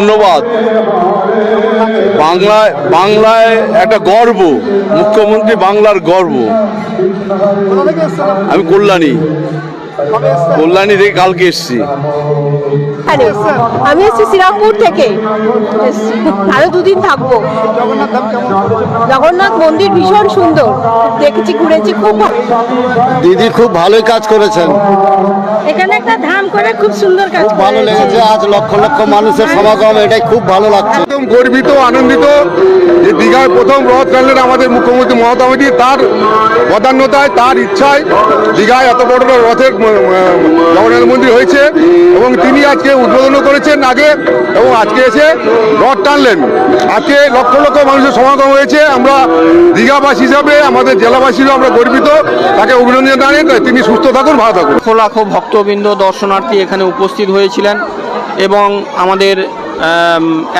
ধন্যবাদ। বাংলায় একটা গর্ব, মুখ্যমন্ত্রী বাংলার গর্ব। আমি কল্যাণী থেকে কালকে এসেছি। আমি এসেছি শ্রীরামপুর থেকে, আরো দুদিন থাকবো। জগন্নাথ মন্দির ভীষণ সুন্দর, দেখেছি, ঘুরেছি, খুব দিদি খুব ভালোই কাজ করেছেন। এখানে একটা ধাম করে খুব সুন্দর কাজ ভালো লেগেছে। আজ লক্ষ লক্ষ মানুষের সমাগম, এটাই খুব ভালো লাগছে। একদম গর্বিত, আনন্দিত যে দীঘায় প্রথম রথ টানলেন আমাদের মুখ্যমন্ত্রী মমতা ব্যানার্জি। তার বদান্যতায়, তার ইচ্ছায় দীঘায় এত বড় রথের জগন্নাথ মন্দির হয়েছে এবং তিনি আজকে উদ্বোধনও করেছেন আগে, এবং আজকে এসে রথ টানলেন। আজকে লক্ষ লক্ষ মানুষের সমাগম হয়েছে। আমরা দীঘাবাসী হিসাবে, আমাদের জেলাবাসী হিসাবে আমরা গর্বিত। তাকে অভিনন্দন জানাই। তিনি সুস্থ থাকুন, ভালো থাকুন। লাখো লাখো ভক্তবৃন্দ, দর্শনার্থী এখানে উপস্থিত হয়েছিলেন এবং আমাদের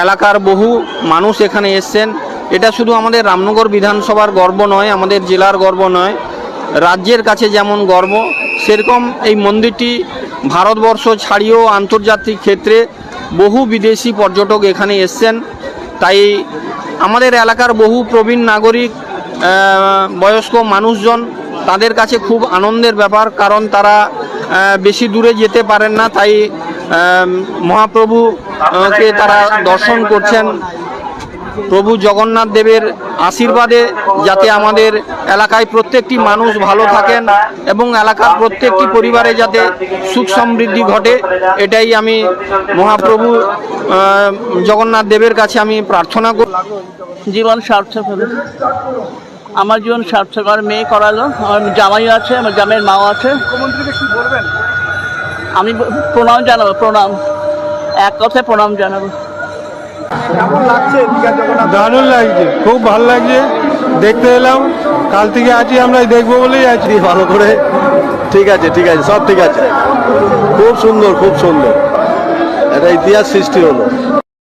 এলাকার বহু মানুষ এখানে এসছেন। এটা শুধু আমাদের রামনগর বিধানসভার গর্ব নয়, আমাদের জেলার গর্ব নয়, রাজ্যের কাছে যেমন গর্ব, সেরকম এই মন্দিরটি ভারতবর্ষ ছাড়িয়েও আন্তর্জাতিক ক্ষেত্রে বহু বিদেশি পর্যটক এখানে এসছেন। তাই আমাদের এলাকার বহু প্রবীণ নাগরিক, বয়স্ক মানুষজন, তাদের কাছে খুব আনন্দের ব্যাপার, কারণ তারা বেশি দূরে যেতে পারেন না। তাই মহাপ্রভুকে তারা দর্শন করছেন। প্রভু জগন্নাথ দেবের আশীর্বাদে যাতে আমাদের এলাকায় প্রত্যেকটি মানুষ ভালো থাকেন এবং এলাকার প্রত্যেকটি পরিবারে যাতে সুখ সমৃদ্ধি ঘটে, এটাই আমি মহাপ্রভু জগন্নাথ দেবের কাছে আমি প্রার্থনা করি। জীবন সার্থক হলো, আমার জীবন সার্থক। আর মেয়ে করালো, আমার জামাই আছে, আমার জামাইয়ের মাও আছে। আমি প্রণাম জানাবো, প্রণাম, এক কথায় প্রণাম জানাবো। দারুণ লাগছে, খুব ভালো লাগছে। দেখতে এলাম, কাল থেকে আছি, আমরা দেখবো বলেই আছি। ভালো করে, ঠিক আছে, ঠিক আছে, সব ঠিক আছে। খুব সুন্দর, খুব সুন্দর একটা ইতিহাস সৃষ্টি হলো।